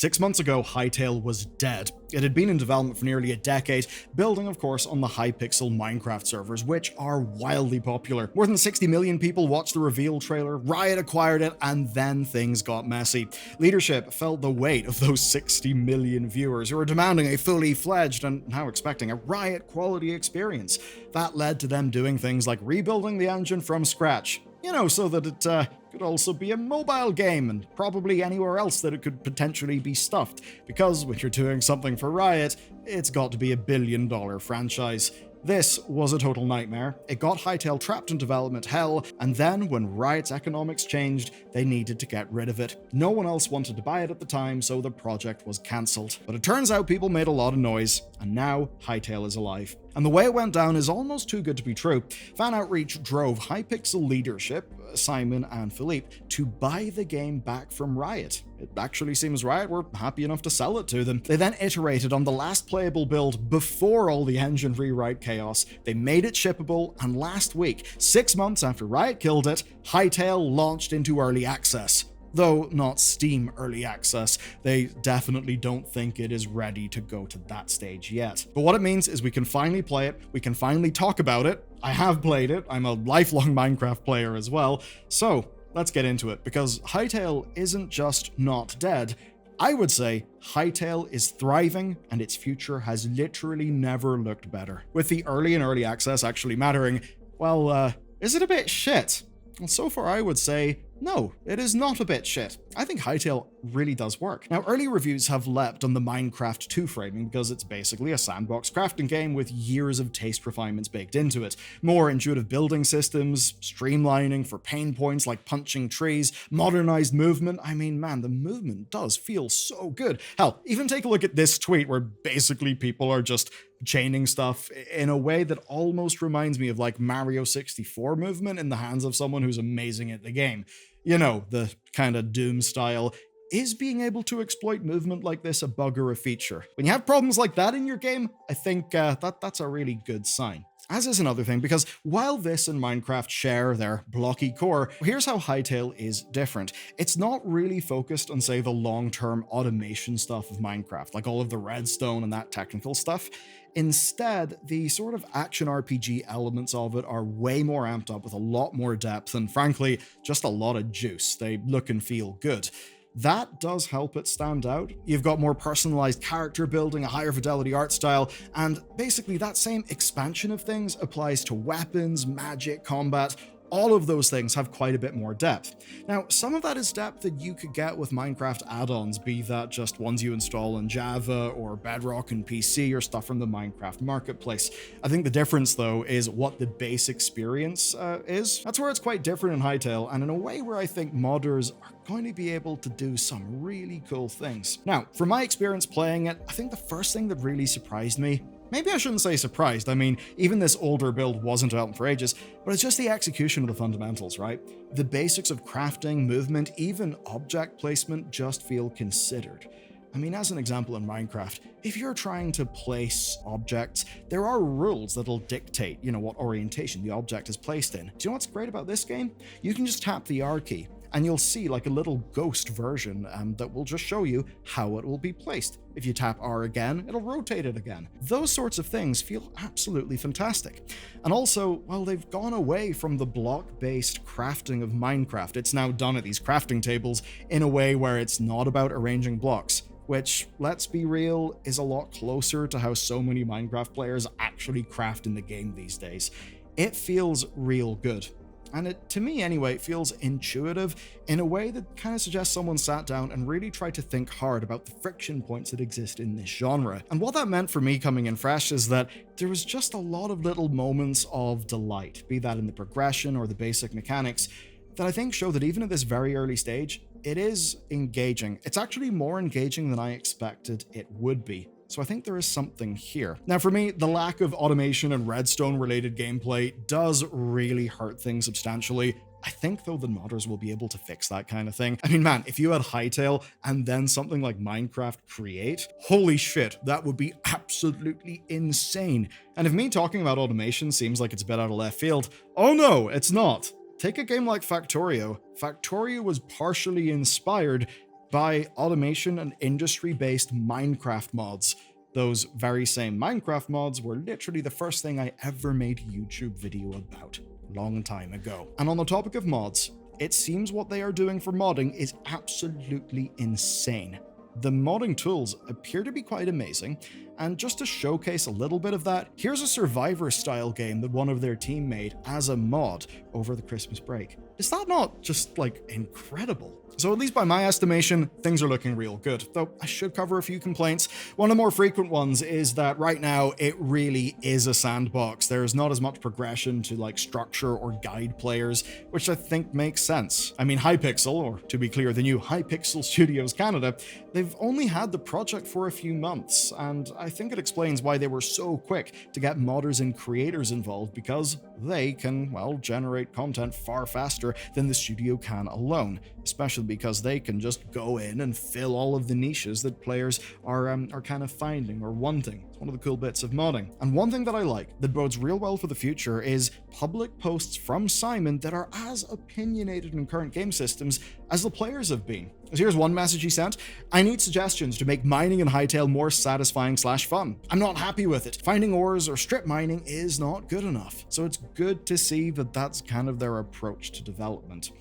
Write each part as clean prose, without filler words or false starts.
6 months ago, Hytale was dead. It had been in development for nearly a decade, building, of course, on the Hypixel Minecraft servers, which are wildly popular. More than 60 million people watched the reveal trailer, Riot acquired it, and then things got messy. Leadership felt the weight of those 60 million viewers who were demanding a fully fledged and now expecting a Riot-quality experience. That led to them doing things like rebuilding the engine from scratch. So that it could also be a mobile game and probably anywhere else that it could potentially be stuffed, because when you're doing something for Riot, it's got to be a billion-dollar franchise. This was a total nightmare. It got Hytale trapped in development hell, and then when Riot's economics changed, they needed to get rid of it. No one else wanted to buy it at the time, so the project was cancelled. But it turns out people made a lot of noise, and now Hytale is alive. And the way it went down is almost too good to be true. Fan outreach drove Hypixel leadership, Simon and Philippe, to buy the game back from Riot. It actually seems Riot were happy enough to sell it to them. They then iterated on the last playable build before all the engine rewrite chaos. They made it shippable, and last week, 6 months after Riot killed it, Hytale launched into early access. Though not Steam early access, they definitely don't think it is ready to go to that stage yet. But what it means is we can finally play it, we can finally talk about it. I have played it, I'm a lifelong Minecraft player as well, so let's get into it, because Hytale isn't just not dead. I would say Hytale is thriving, and its future has literally never looked better. With the early access actually mattering, well, is it a bit shit? Well, so far I would say, no, it is not a bit shit. I think Hytale really does work. Now, early reviews have leapt on the Minecraft 2 framing because it's basically a sandbox crafting game with years of taste refinements baked into it. More intuitive building systems, streamlining for pain points like punching trees, modernized movement. I mean, man, the movement does feel so good. Hell, even take a look at this tweet where basically people are just chaining stuff in a way that almost reminds me of like Mario 64 movement in the hands of someone who's amazing at the game. The kind of Doom style. Is being able to exploit movement like this a bug or a feature? When you have problems like that in your game, I think that's a really good sign. As is another thing, because while this and Minecraft share their blocky core, here's how Hytale is different. It's not really focused on, say, the long-term automation stuff of Minecraft, like all of the redstone and that technical stuff. Instead, the sort of action RPG elements of it are way more amped up with a lot more depth and, frankly, just a lot of juice. They look and feel good. That does help it stand out. You've got more personalized character building, a higher fidelity art style, and basically that same expansion of things applies to weapons, magic, combat. All of those things have quite a bit more depth. Now, some of that is depth that you could get with Minecraft add-ons, be that just ones you install in Java or Bedrock and PC or stuff from the Minecraft marketplace. I think the difference, though, is what the base experience is. That's where it's quite different in Hytale, and in a way where I think modders are going to be able to do some really cool things. Now, from my experience playing it, I think the first thing that really surprised me, maybe I shouldn't say surprised, I mean, even this older build wasn't developed for ages, but it's just the execution of the fundamentals, right? The basics of crafting, movement, even object placement just feel considered. I mean, as an example in Minecraft, if you're trying to place objects, there are rules that'll dictate, what orientation the object is placed in. Do you know what's great about this game? You can just tap the R key, and you'll see like a little ghost version that will just show you how it will be placed. If you tap R again, it'll rotate it again. Those sorts of things feel absolutely fantastic. And also, well, they've gone away from the block-based crafting of Minecraft. It's now done at these crafting tables in a way where it's not about arranging blocks, which, let's be real, is a lot closer to how so many Minecraft players actually craft in the game these days. It feels real good. And it, to me anyway, feels intuitive in a way that kind of suggests someone sat down and really tried to think hard about the friction points that exist in this genre. And what that meant for me coming in fresh is that there was just a lot of little moments of delight, be that in the progression or the basic mechanics, that I think show that even at this very early stage, it is engaging. It's actually more engaging than I expected it would be. So I think there is something here. Now for me, the lack of automation and redstone related gameplay does really hurt things substantially. I think though the modders will be able to fix that kind of thing. I mean, man, if you had Hytale and then something like Minecraft Create, holy shit, that would be absolutely insane. And if me talking about automation seems like it's a bit out of left field, oh no, it's not. Take a game like Factorio. Factorio was partially inspired by automation and industry-based Minecraft mods. Those very same Minecraft mods were literally the first thing I ever made a YouTube video about, a long time ago. And on the topic of mods, it seems what they are doing for modding is absolutely insane. The modding tools appear to be quite amazing, and just to showcase a little bit of that, here's a Survivor-style game that one of their team made as a mod over the Christmas break. Is that not just, like, incredible? So at least by my estimation, things are looking real good, though I should cover a few complaints. One of the more frequent ones is that right now it really is a sandbox. There's not as much progression to like structure or guide players, which I think makes sense. I mean, Hypixel, or to be clear, the new Hypixel Studios Canada, they've only had the project for a few months, and I think it explains why they were so quick to get modders and creators involved, because they can, well, generate content far faster than the studio can alone, especially because they can just go in and fill all of the niches that players are kind of finding or wanting. It's one of the cool bits of modding. And one thing that I like that bodes real well for the future is public posts from Simon that are as opinionated in current game systems as the players have been. So here's one message he sent: "I need suggestions to make mining in Hytale more satisfying / fun. I'm not happy with it. Finding ores or strip mining is not good enough." So it's good to see that that's kind of their approach to development.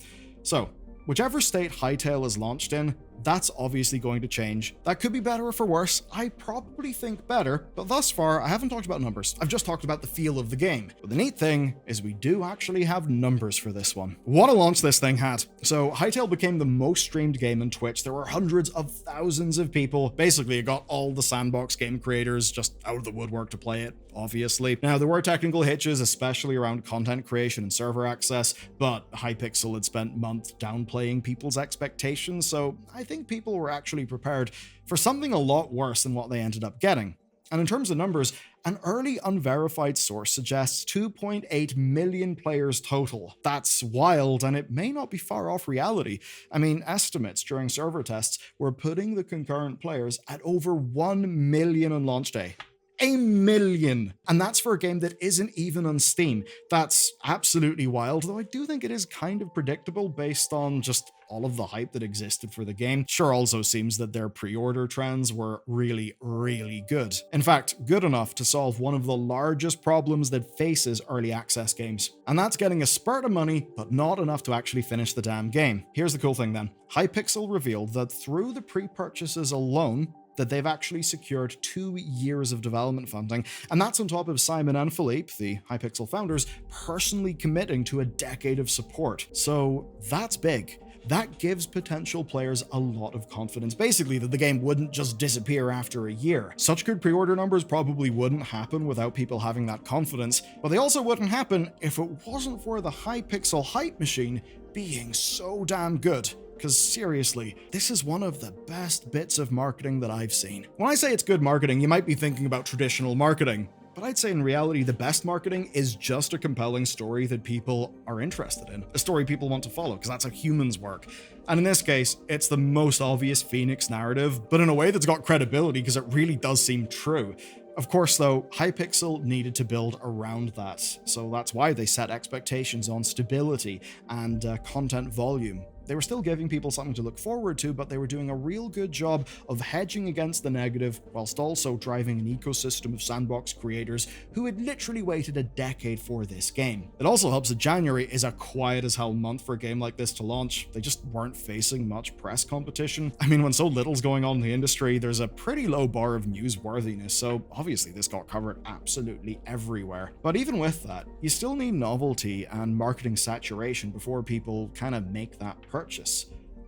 So whichever state Hytale is launched in, that's obviously going to change. That could be better or for worse. I probably think better, but thus far I haven't talked about numbers. I've just talked about the feel of the game. But the neat thing is we do actually have numbers for this one. What a launch this thing had. So Hytale became the most streamed game on Twitch. There were hundreds of thousands of people. Basically, it got all the sandbox game creators just out of the woodwork to play it, obviously. Now, there were technical hitches, especially around content creation and server access, but Hypixel had spent months downplaying people's expectations, so I think people were actually prepared for something a lot worse than what they ended up getting. And in terms of numbers, an early unverified source suggests 2.8 million players total. That's wild, and it may not be far off reality. I mean, estimates during server tests were putting the concurrent players at over 1 million on launch day. 1 million! And that's for a game that isn't even on Steam. That's absolutely wild, though I do think it is kind of predictable based on just all of the hype that existed for the game. Sure, also seems that their pre-order trends were really, really good. In fact, good enough to solve one of the largest problems that faces early access games. And that's getting a spurt of money, but not enough to actually finish the damn game. Here's the cool thing then. Hypixel revealed that through the pre-purchases alone, that they've actually secured 2 years of development funding, and that's on top of Simon and Philippe, the Hypixel founders, personally committing to a decade of support. So that's big. That gives potential players a lot of confidence, basically that the game wouldn't just disappear after a year. Such good pre-order numbers probably wouldn't happen without people having that confidence, but they also wouldn't happen if it wasn't for the Hypixel hype machine being so damn good. Because seriously, this is one of the best bits of marketing that I've seen. When I say it's good marketing, you might be thinking about traditional marketing, but I'd say in reality, the best marketing is just a compelling story that people are interested in, a story people want to follow, because that's how humans work. And in this case, it's the most obvious Phoenix narrative, but in a way that's got credibility because it really does seem true. Of course, though, Hypixel needed to build around that, so that's why they set expectations on stability and content volume. They were still giving people something to look forward to, but they were doing a real good job of hedging against the negative, whilst also driving an ecosystem of sandbox creators who had literally waited a decade for this game. It also helps that January is a quiet as hell month for a game like this to launch. They just weren't facing much press competition. I mean, when so little's going on in the industry, there's a pretty low bar of newsworthiness, so obviously this got covered absolutely everywhere. But even with that, you still need novelty and marketing saturation before people kind of make that purchase.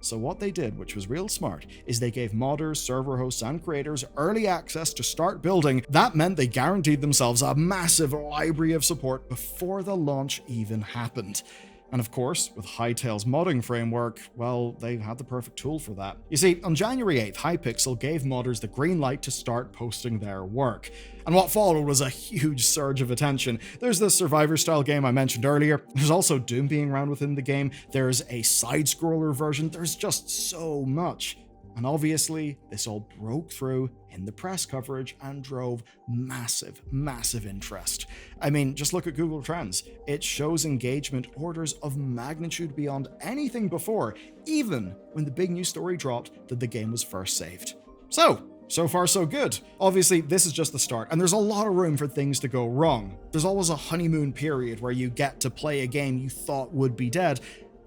So what they did, which was real smart, is they gave modders, server hosts, and creators early access to start building. That meant they guaranteed themselves a massive library of support before the launch even happened. And of course, with Hytale's modding framework, well, they had the perfect tool for that. You see, on January 8th, Hypixel gave modders the green light to start posting their work. And what followed was a huge surge of attention. There's the Survivor-style game I mentioned earlier. There's also Doom being around within the game. There's a side-scroller version. There's just so much. And obviously, this all broke through in the press coverage and drove massive, massive interest. I mean, just look at Google Trends. It shows engagement orders of magnitude beyond anything before, even when the big news story dropped that the game was first saved. So far so good. Obviously, this is just the start, and there's a lot of room for things to go wrong. There's always a honeymoon period where you get to play a game you thought would be dead,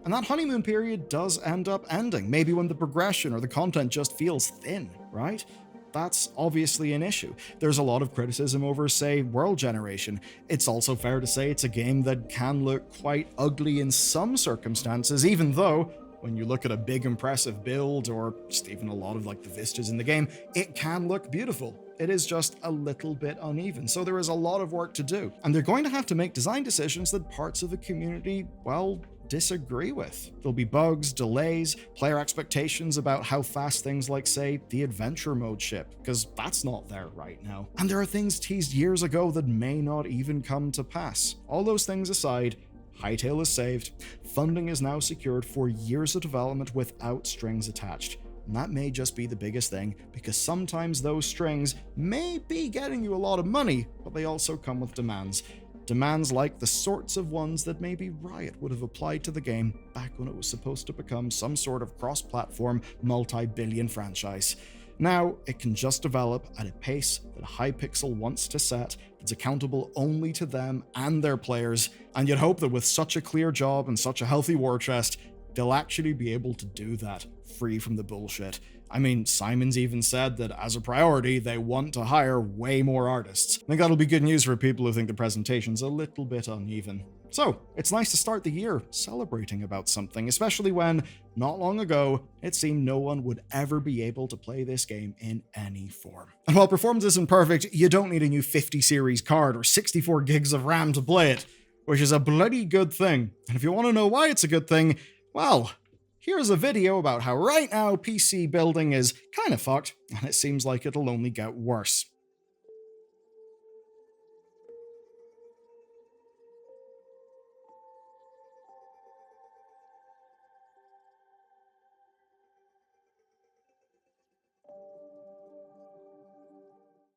and that honeymoon period does end up ending, maybe when the progression or the content just feels thin, right? That's obviously an issue. There's a lot of criticism over, say, world generation. It's also fair to say it's a game that can look quite ugly in some circumstances, even though, when you look at a big impressive build, or just even a lot of like the vistas in the game, it can look beautiful. It is just a little bit uneven, so there is a lot of work to do. And they're going to have to make design decisions that parts of the community, well, disagree with. There'll be bugs, delays, player expectations about how fast things like, say, the adventure mode ship, because that's not there right now. And there are things teased years ago that may not even come to pass. All those things aside, Hytale is saved, funding is now secured for years of development without strings attached. And that may just be the biggest thing, because sometimes those strings may be getting you a lot of money, but they also come with demands. Demands like the sorts of ones that maybe Riot would have applied to the game back when it was supposed to become some sort of cross-platform, multi-billion franchise. Now, it can just develop at a pace that Hypixel wants to set that's accountable only to them and their players, and you'd hope that with such a clear job and such a healthy war chest, they'll actually be able to do that, free from the bullshit. I mean, Simon's even said that as a priority, they want to hire way more artists. I think that'll be good news for people who think the presentation's a little bit uneven. So, it's nice to start the year celebrating about something, especially when, not long ago, it seemed no one would ever be able to play this game in any form. And while performance isn't perfect, you don't need a new 50 series card or 64 gigs of RAM to play it, which is a bloody good thing. And if you want to know why it's a good thing, well, here's a video about how right now PC building is kind of fucked, and it seems like it'll only get worse.